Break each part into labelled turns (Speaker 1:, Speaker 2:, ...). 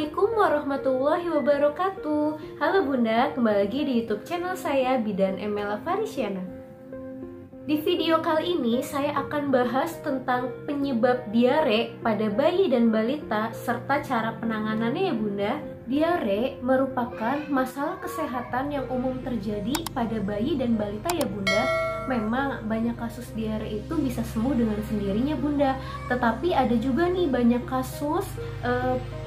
Speaker 1: Assalamualaikum warahmatullahi wabarakatuh. Halo Bunda, kembali lagi di YouTube channel saya Bidan Emela Farisiana. Di video kali ini saya akan bahas tentang penyebab diare pada bayi dan balita serta cara penanganannya ya Bunda. Diare merupakan masalah kesehatan yang umum terjadi pada bayi dan balita ya Bunda. Memang banyak kasus diare itu bisa sembuh dengan sendirinya Bunda, tetapi ada juga nih banyak kasus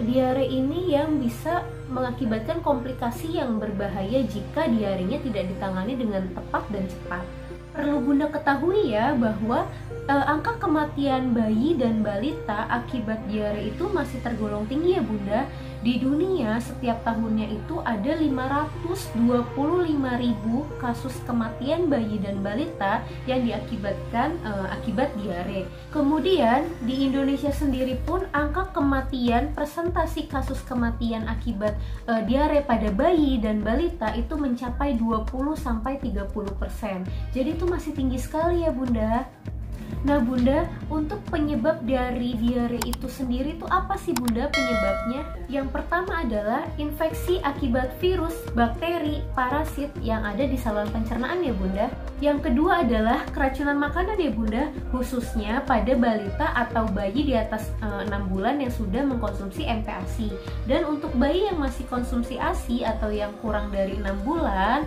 Speaker 1: diare ini yang bisa mengakibatkan komplikasi yang berbahaya jika diarenya tidak ditangani dengan tepat dan cepat. Perlu Bunda ketahui ya bahwa angka kematian bayi dan balita akibat diare itu masih tergolong tinggi ya Bunda. Di dunia setiap tahunnya itu ada 525.000 kasus kematian bayi dan balita yang diakibatkan akibat diare. Kemudian di Indonesia sendiri pun angka kematian, presentasi kasus kematian akibat diare pada bayi dan balita itu mencapai 20-30%. Jadi itu masih tinggi sekali ya Bunda. Nah Bunda, untuk penyebab dari diare itu sendiri itu apa sih Bunda penyebabnya? Yang pertama adalah infeksi akibat virus, bakteri, parasit yang ada di saluran pencernaan ya Bunda. Yang kedua adalah keracunan makanan ya Bunda, khususnya pada balita atau bayi di atas 6 bulan yang sudah mengkonsumsi MPASI. Dan untuk bayi yang masih konsumsi ASI atau yang kurang dari 6 bulan,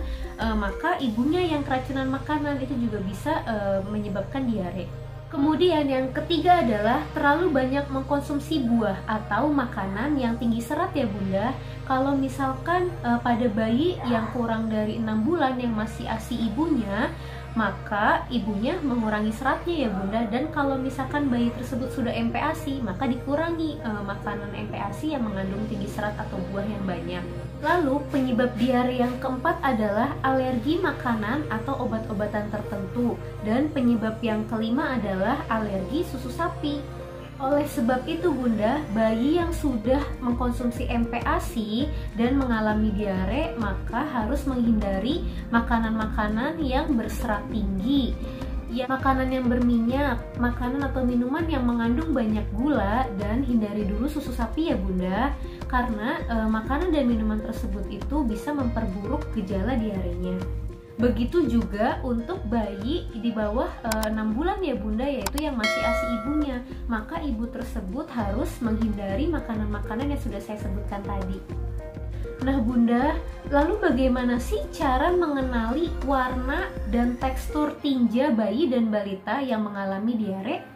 Speaker 1: maka ibunya yang keracunan makanan itu juga bisa menyebabkan diare. Kemudian yang ketiga adalah terlalu banyak mengkonsumsi buah atau makanan yang tinggi serat ya Bunda. Kalau misalkan pada bayi yang kurang dari 6 bulan yang masih ASI ibunya, maka ibunya mengurangi seratnya ya Bunda. Dan kalau misalkan bayi tersebut sudah MPASI, maka dikurangi makanan MPASI yang mengandung tinggi serat atau buah yang banyak. Lalu penyebab diare yang keempat adalah alergi makanan atau obat-obatan tertentu. Dan penyebab yang kelima adalah alergi susu sapi. Oleh sebab itu Bunda, bayi yang sudah mengkonsumsi MPASI dan mengalami diare maka harus menghindari makanan-makanan yang berserat tinggi, ya, makanan yang berminyak, makanan atau minuman yang mengandung banyak gula, dan hindari dulu susu sapi ya Bunda, karena makanan dan minuman tersebut itu bisa memperburuk gejala diarenya. Begitu juga untuk bayi di bawah 6 bulan ya Bunda, yaitu yang masih ASI ibunya, maka ibu tersebut harus menghindari makanan-makanan yang sudah saya sebutkan tadi. Nah Bunda, lalu bagaimana sih cara mengenali warna dan tekstur tinja bayi dan balita yang mengalami diare?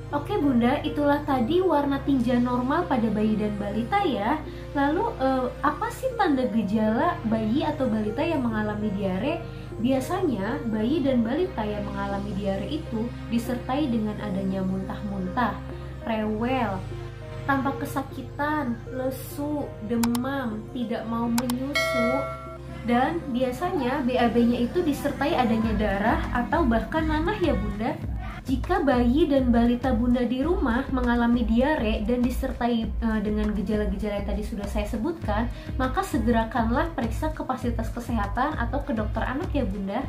Speaker 1: Oke Bunda, itulah tadi warna tinja normal pada bayi dan balita ya. Lalu apa sih tanda gejala bayi atau balita yang mengalami diare? Biasanya bayi dan balita yang mengalami diare itu disertai dengan adanya muntah-muntah, rewel, tampak kesakitan, lesu, demam, tidak mau menyusu, dan biasanya BAB-nya itu disertai adanya darah atau bahkan nanah ya Bunda. Jika bayi dan balita Bunda di rumah mengalami diare dan disertai dengan gejala-gejala yang tadi sudah saya sebutkan, maka segerakanlah periksa ke fasilitas kesehatan atau ke dokter anak ya Bunda.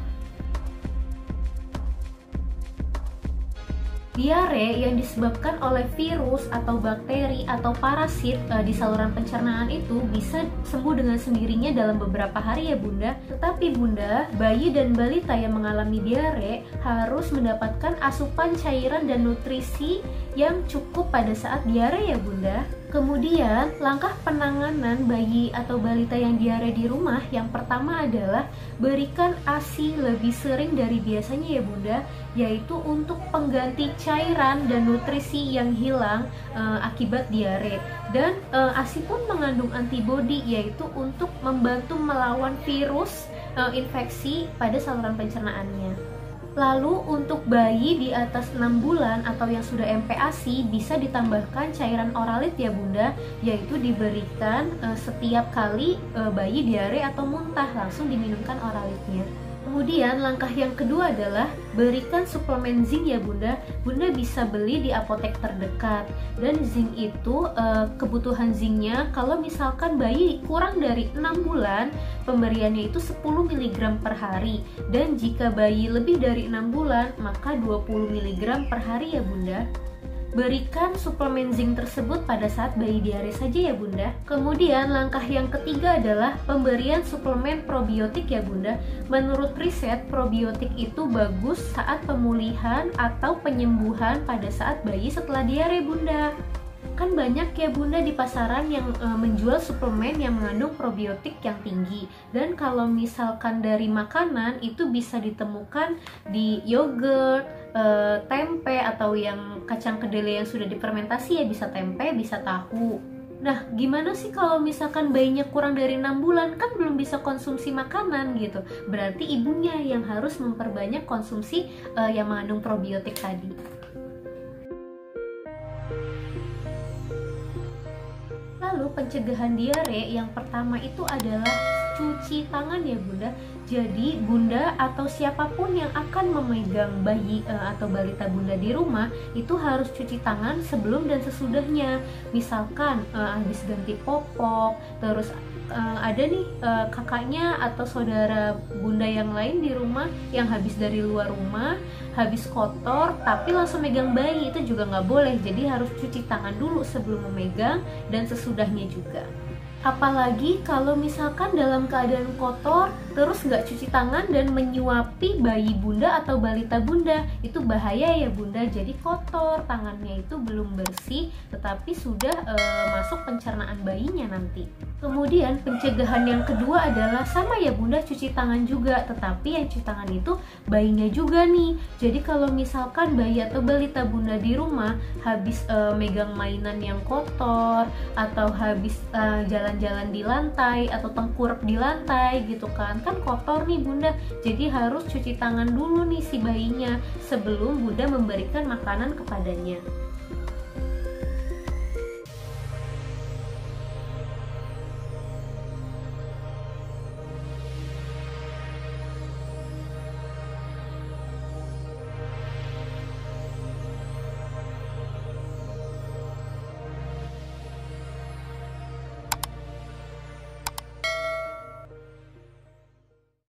Speaker 1: Diare yang disebabkan oleh virus atau bakteri atau parasit di saluran pencernaan itu bisa sembuh dengan sendirinya dalam beberapa hari ya Bunda. Tetapi Bunda, bayi dan balita yang mengalami diare harus mendapatkan asupan cairan dan nutrisi yang cukup pada saat diare ya Bunda. Kemudian, langkah penanganan bayi atau balita yang diare di rumah yang pertama adalah berikan ASI lebih sering dari biasanya ya Bunda, yaitu untuk pengganti cairan dan nutrisi yang hilang akibat diare. Dan ASI pun mengandung antibodi, yaitu untuk membantu melawan virus infeksi pada saluran pencernaannya. Lalu untuk bayi di atas 6 bulan atau yang sudah MPASI bisa ditambahkan cairan oralit ya Bunda, yaitu diberikan setiap kali bayi diare atau muntah, langsung diminumkan oralitnya. Kemudian langkah yang kedua adalah berikan suplemen zinc ya Bunda. Bunda bisa beli di apotek terdekat. Dan zinc itu kebutuhan zincnya kalau misalkan bayi kurang dari 6 bulan, pemberiannya itu 10 mg per hari. Dan jika bayi lebih dari 6 bulan, maka 20 mg per hari ya Bunda. Berikan suplemen zinc tersebut pada saat bayi diare saja ya Bunda. Kemudian langkah yang ketiga adalah pemberian suplemen probiotik ya Bunda. Menurut riset, probiotik itu bagus saat pemulihan atau penyembuhan pada saat bayi setelah diare Bunda. Kan banyak ya Bunda di pasaran yang menjual suplemen yang mengandung probiotik yang tinggi. Dan kalau misalkan dari makanan itu bisa ditemukan di yogurt, tempe, atau yang kacang kedelai yang sudah difermentasi ya, bisa tempe, bisa tahu. Nah, gimana sih kalau misalkan bayinya kurang dari 6 bulan, kan belum bisa konsumsi makanan gitu. Berarti ibunya yang harus memperbanyak konsumsi yang mengandung probiotik tadi. Lalu pencegahan diare yang pertama itu adalah cuci tangan ya Bunda. Jadi Bunda atau siapapun yang akan memegang bayi atau balita Bunda di rumah itu harus cuci tangan sebelum dan sesudahnya. Misalkan habis ganti popok, terus ada nih kakaknya atau saudara Bunda yang lain di rumah yang habis dari luar rumah, habis kotor tapi langsung megang bayi, itu juga nggak boleh. Jadi harus cuci tangan dulu sebelum memegang dan sesudahnya juga. Apalagi kalau misalkan dalam keadaan kotor terus nggak cuci tangan dan menyuapi bayi Bunda atau balita Bunda, itu bahaya ya Bunda. Jadi kotor, tangannya itu belum bersih tetapi sudah masuk pencernaan bayinya nanti. Kemudian pencegahan yang kedua adalah sama ya Bunda, cuci tangan juga, tetapi yang cuci tangan itu bayinya juga nih. Jadi kalau misalkan bayi atau balita Bunda di rumah habis megang mainan yang kotor atau habis jalan-jalan di lantai atau tengkurap di lantai gitu kan kotor nih Bunda. Jadi harus cuci tangan dulu nih si bayinya sebelum Bunda memberikan makanan kepadanya.